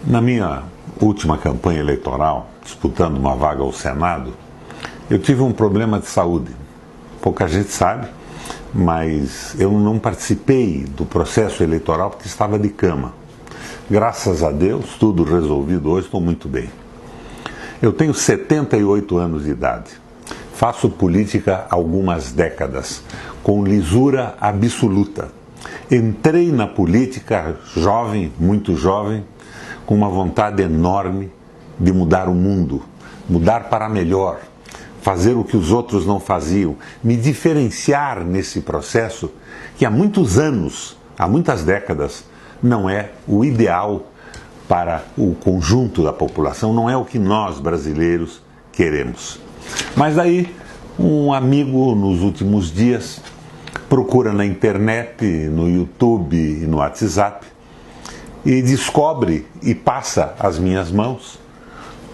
Na minha última campanha eleitoral, disputando uma vaga ao Senado, eu tive um problema de saúde. Pouca gente sabe, mas eu não participei do processo eleitoral porque estava de cama. Graças a Deus, tudo resolvido hoje, estou muito bem. Eu tenho 78 anos de idade. Faço política há algumas décadas, com lisura absoluta. Entrei na política jovem, muito jovem, com uma vontade enorme de mudar o mundo, mudar para melhor, fazer o que os outros não faziam, me diferenciar nesse processo que há muitos anos, há muitas décadas, não é o ideal para o conjunto da população, não é o que nós brasileiros queremos. Mas daí um amigo nos últimos dias procura na internet, no YouTube e no WhatsApp e descobre e passa às minhas mãos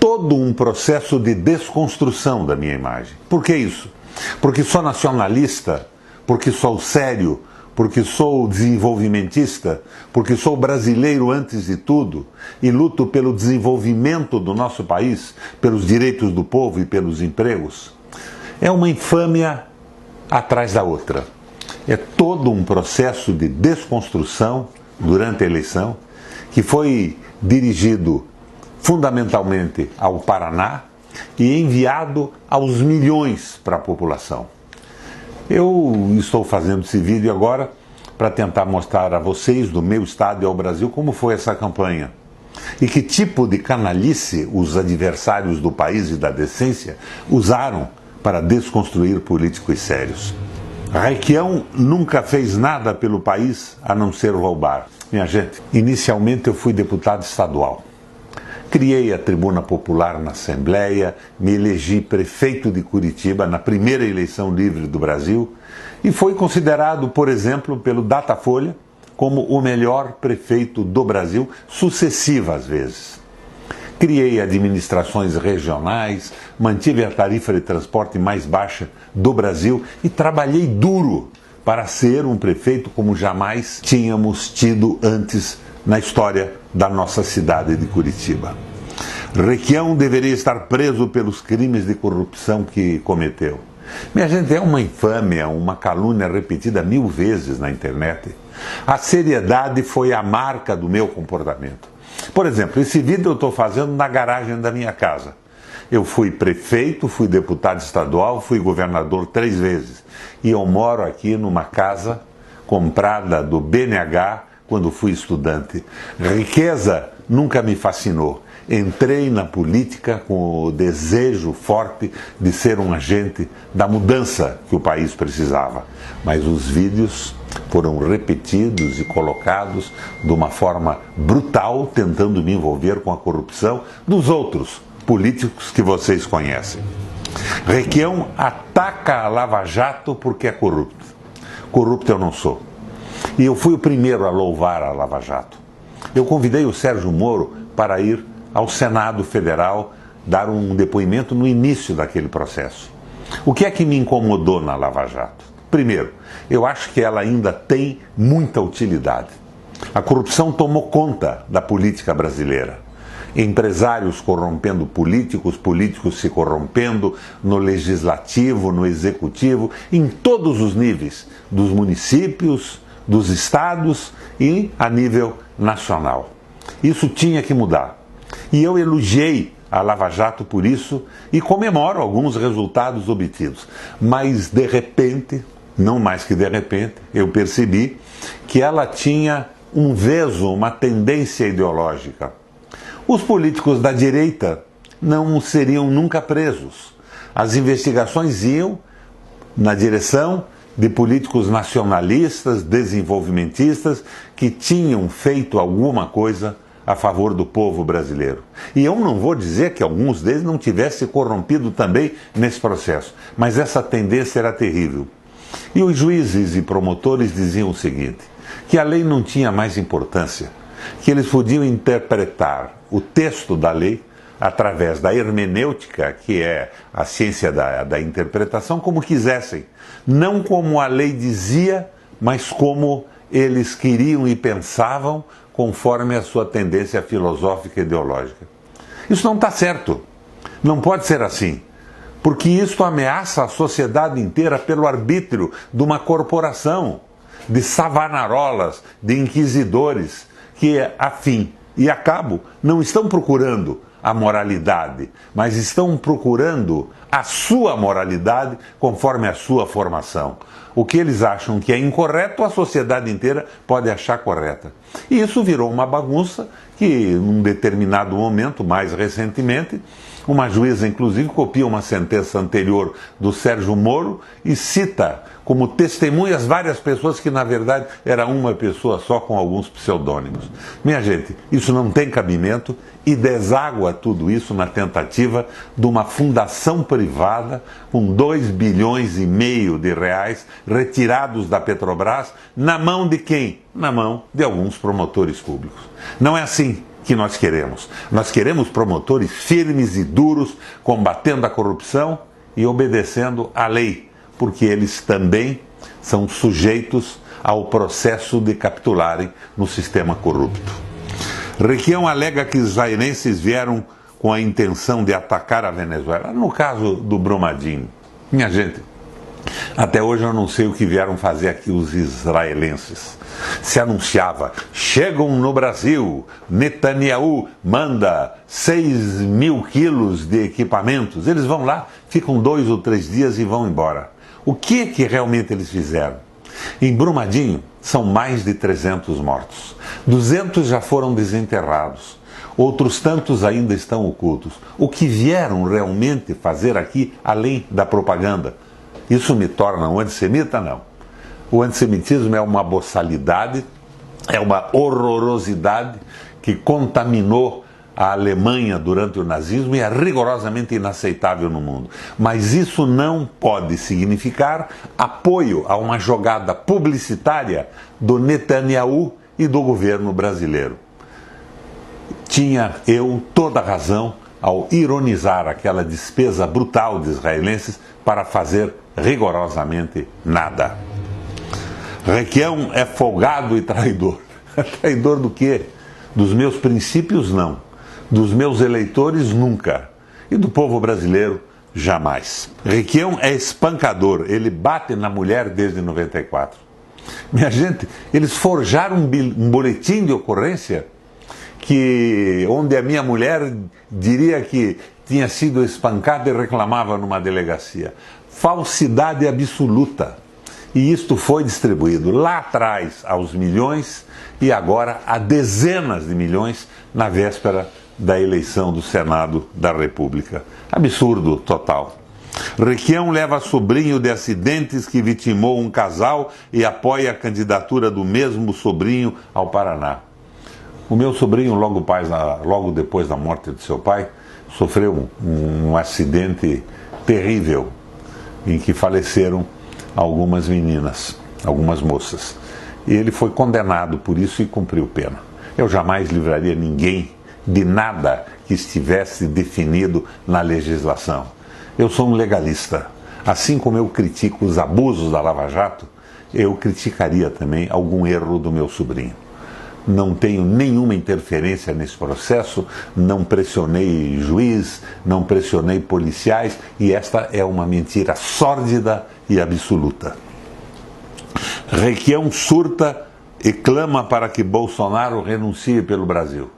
todo um processo de desconstrução da minha imagem. Por que isso? Porque sou nacionalista, porque sou sério, porque sou desenvolvimentista, porque sou brasileiro antes de tudo e luto pelo desenvolvimento do nosso país, pelos direitos do povo e pelos empregos. É uma infâmia atrás da outra. É todo um processo de desconstrução durante a eleição que foi dirigido fundamentalmente ao Paraná e enviado aos milhões para a população. Eu estou fazendo esse vídeo agora para tentar mostrar a vocês do meu estado e ao Brasil como foi essa campanha e que tipo de canalice os adversários do país e da decência usaram para desconstruir políticos sérios. Requião nunca fez nada pelo país a não ser roubar. Minha gente, inicialmente eu fui deputado estadual. Criei a Tribuna Popular na Assembleia, me elegi prefeito de Curitiba na primeira eleição livre do Brasil e foi considerado, por exemplo, pelo Datafolha como o melhor prefeito do Brasil, sucessivas vezes. Criei administrações regionais, mantive a tarifa de transporte mais baixa do Brasil e trabalhei duro para ser um prefeito como jamais tínhamos tido antes na história da nossa cidade de Curitiba. Requião deveria estar preso pelos crimes de corrupção que cometeu. Minha gente, é uma infâmia, uma calúnia repetida 1000 vezes na internet. A seriedade foi a marca do meu comportamento. Por exemplo, esse vídeo eu estou fazendo na garagem da minha casa. Eu fui prefeito, fui deputado estadual, fui governador 3 vezes. E eu moro aqui numa casa comprada do BNH quando fui estudante. Riqueza nunca me fascinou. Entrei na política com o desejo forte de ser um agente da mudança que o país precisava. Mas os vídeos foram repetidos e colocados de uma forma brutal, tentando me envolver com a corrupção dos outros políticos que vocês conhecem. Requião ataca a Lava Jato porque é corrupto. Corrupto eu não sou. E eu fui o primeiro a louvar a Lava Jato. Eu convidei o Sérgio Moro para ir ao Senado Federal dar um depoimento no início daquele processo. O que é que me incomodou na Lava Jato? Primeiro, eu acho que ela ainda tem muita utilidade. A corrupção tomou conta da política brasileira. Empresários corrompendo políticos, políticos se corrompendo no legislativo, no executivo, em todos os níveis, dos municípios, dos estados e a nível nacional. Isso tinha que mudar. E eu elogiei a Lava Jato por isso e comemoro alguns resultados obtidos. Mas, de repente, não mais que de repente, eu percebi que ela tinha um veso, uma tendência ideológica. Os políticos da direita não seriam nunca presos. As investigações iam na direção de políticos nacionalistas, desenvolvimentistas, que tinham feito alguma coisa a favor do povo brasileiro. E eu não vou dizer que alguns deles não tivessem corrompido também nesse processo, mas essa tendência era terrível. E os juízes e promotores diziam o seguinte, que a lei não tinha mais importância, que eles podiam interpretar o texto da lei através da hermenêutica, que é a ciência da interpretação, como quisessem. Não como a lei dizia, mas como eles queriam e pensavam, conforme a sua tendência filosófica e ideológica. Isso não está certo. Não pode ser assim. Porque isso ameaça a sociedade inteira pelo arbítrio de uma corporação, de savanarolas, de inquisidores, que, a fim e a cabo, não estão procurando a moralidade, mas estão procurando a sua moralidade conforme a sua formação. O que eles acham que é incorreto, a sociedade inteira pode achar correta. E isso virou uma bagunça que, num determinado momento, mais recentemente, uma juíza, inclusive, copia uma sentença anterior do Sérgio Moro e cita como testemunhas várias pessoas que, na verdade, era uma pessoa só com alguns pseudônimos. Minha gente, isso não tem cabimento e deságua tudo isso na tentativa de uma fundação privada com 2,5 bilhões de reais retirados da Petrobras na mão de quem? Na mão de alguns promotores públicos. Não é assim que nós queremos. Nós queremos promotores firmes e duros, combatendo a corrupção e obedecendo à lei, porque eles também são sujeitos ao processo de capitularem no sistema corrupto. Requião alega que os israelenses vieram com a intenção de atacar a Venezuela. No caso do Brumadinho, minha gente, até hoje eu não sei o que vieram fazer aqui os israelenses. Se anunciava, chegam no Brasil, Netanyahu manda 6.000 quilos de equipamentos. Eles vão lá, ficam 2 ou 3 dias e vão embora. O que realmente eles fizeram? Em Brumadinho são mais de 300 mortos. 200 já foram desenterrados. Outros tantos ainda estão ocultos. O que vieram realmente fazer aqui, além da propaganda? Isso me torna um antissemita? Não. O antissemitismo é uma boçalidade, é uma horrorosidade que contaminou a Alemanha durante o nazismo e é rigorosamente inaceitável no mundo. Mas isso não pode significar apoio a uma jogada publicitária do Netanyahu e do governo brasileiro. Tinha eu toda a razão ao ironizar aquela despesa brutal de israelenses para fazer rigorosamente nada. Requião é folgado e traidor. Traidor do quê? Dos meus princípios, não. Dos meus eleitores, nunca. E do povo brasileiro, jamais. Requião é espancador. Ele bate na mulher desde 94. Minha gente, eles forjaram um boletim de ocorrência onde a minha mulher diria que tinha sido espancada e reclamava numa delegacia. Falsidade absoluta. E isto foi distribuído lá atrás aos milhões e agora a dezenas de milhões na véspera da eleição do Senado da República. Absurdo total. Requião leva sobrinho de acidentes que vitimou um casal e apoia a candidatura do mesmo sobrinho ao Paraná. O meu sobrinho, logo depois da morte de seu pai, sofreu um acidente terrível em que faleceram algumas meninas, algumas moças. E ele foi condenado por isso e cumpriu pena. Eu jamais livraria ninguém de nada que estivesse definido na legislação. Eu sou um legalista. Assim como eu critico os abusos da Lava Jato, eu criticaria também algum erro do meu sobrinho. Não tenho nenhuma interferência nesse processo, não pressionei juiz, não pressionei policiais, e esta é uma mentira sórdida e absoluta. Requião surta e clama para que Bolsonaro renuncie pelo Brasil.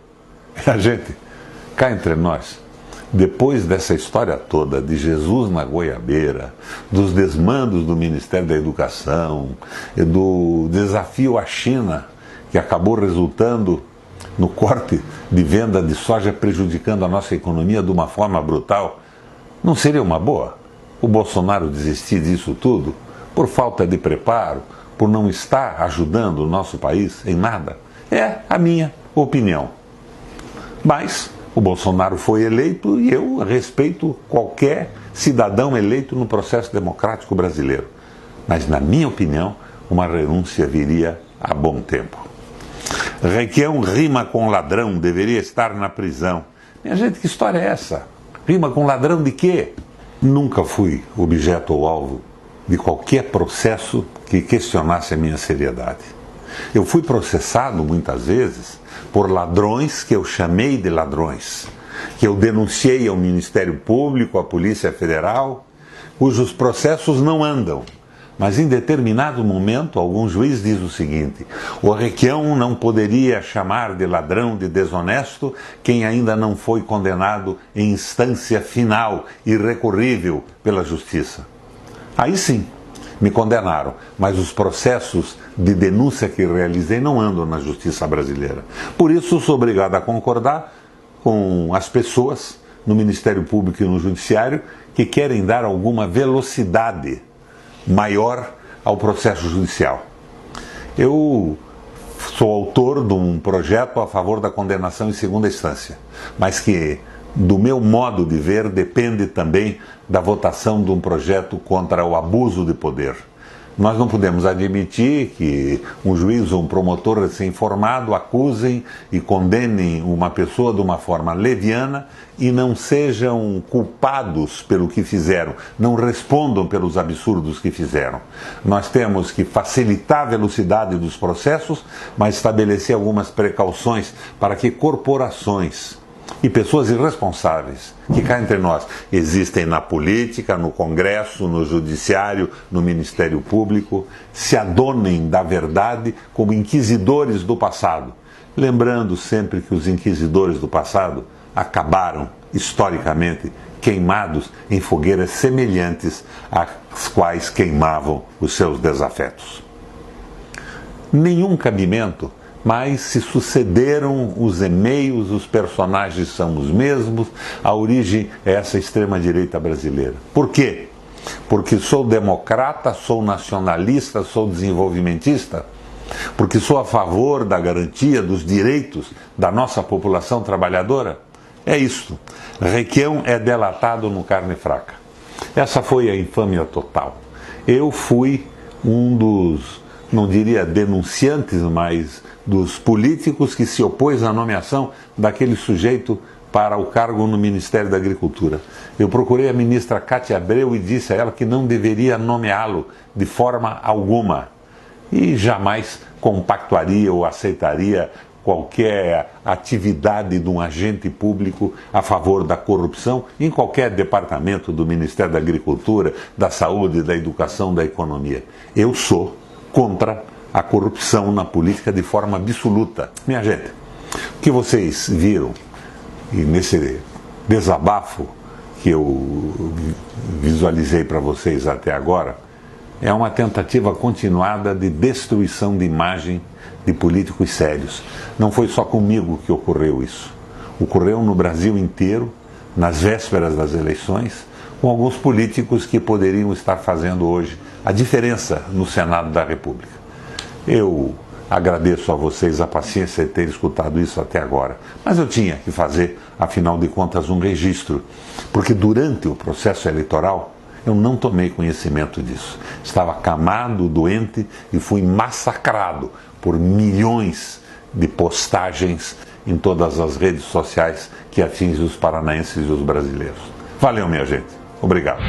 A gente, cá entre nós, depois dessa história toda de Jesus na goiabeira, dos desmandos do Ministério da Educação, do desafio à China, que acabou resultando no corte de venda de soja prejudicando a nossa economia de uma forma brutal, não seria uma boa o Bolsonaro desistir disso tudo por falta de preparo, por não estar ajudando o nosso país em nada? É a minha opinião. Mas o Bolsonaro foi eleito e eu respeito qualquer cidadão eleito no processo democrático brasileiro. Mas, na minha opinião, uma renúncia viria a bom tempo. Requião rima com ladrão, deveria estar na prisão. Minha gente, que história é essa? Rima com ladrão de quê? Nunca fui objeto ou alvo de qualquer processo que questionasse a minha seriedade. Eu fui processado muitas vezes por ladrões que eu chamei de ladrões, que eu denunciei ao Ministério Público, à Polícia Federal, cujos processos não andam. Mas em determinado momento, algum juiz diz o seguinte: o Requião não poderia chamar de ladrão, de desonesto, quem ainda não foi condenado em instância final, irrecorrível pela justiça. Aí sim, me condenaram, mas os processos de denúncia que realizei não andam na justiça brasileira. Por isso, sou obrigado a concordar com as pessoas no Ministério Público e no Judiciário que querem dar alguma velocidade maior ao processo judicial. Eu sou autor de um projeto a favor da condenação em segunda instância, mas que, do meu modo de ver, depende também da votação de um projeto contra o abuso de poder. Nós não podemos admitir que um juiz ou um promotor recém-formado acusem e condenem uma pessoa de uma forma leviana e não sejam culpados pelo que fizeram, não respondam pelos absurdos que fizeram. Nós temos que facilitar a velocidade dos processos, mas estabelecer algumas precauções para que corporações e pessoas irresponsáveis, que cá entre nós existem na política, no Congresso, no Judiciário, no Ministério Público, se adonem da verdade como inquisidores do passado, lembrando sempre que os inquisidores do passado acabaram, historicamente, queimados em fogueiras semelhantes às quais queimavam os seus desafetos. Nenhum cabimento, mas se sucederam os e-mails, os personagens são os mesmos, a origem é essa extrema-direita brasileira. Por quê? Porque sou democrata, sou nacionalista, sou desenvolvimentista? Porque sou a favor da garantia dos direitos da nossa população trabalhadora? É isto. Requião é delatado no carne fraca. Essa foi a infâmia total. Eu fui um dos, não diria denunciantes, mas dos políticos que se opôs à nomeação daquele sujeito para o cargo no Ministério da Agricultura. Eu procurei a ministra Cátia Abreu e disse a ela que não deveria nomeá-lo de forma alguma e jamais compactuaria ou aceitaria qualquer atividade de um agente público a favor da corrupção em qualquer departamento do Ministério da Agricultura, da Saúde, da Educação, da Economia. Eu sou contra a corrupção na política de forma absoluta. Minha gente, o que vocês viram e nesse desabafo que eu visualizei para vocês até agora é uma tentativa continuada de destruição de imagem de políticos sérios. Não foi só comigo que ocorreu isso. Ocorreu no Brasil inteiro, nas vésperas das eleições, com alguns políticos que poderiam estar fazendo hoje a diferença no Senado da República. Eu agradeço a vocês a paciência de ter escutado isso até agora, mas eu tinha que fazer, afinal de contas, um registro, porque durante o processo eleitoral eu não tomei conhecimento disso. Estava acamado, doente e fui massacrado por milhões de postagens em todas as redes sociais que atingem os paranaenses e os brasileiros. Valeu, minha gente. Obrigado.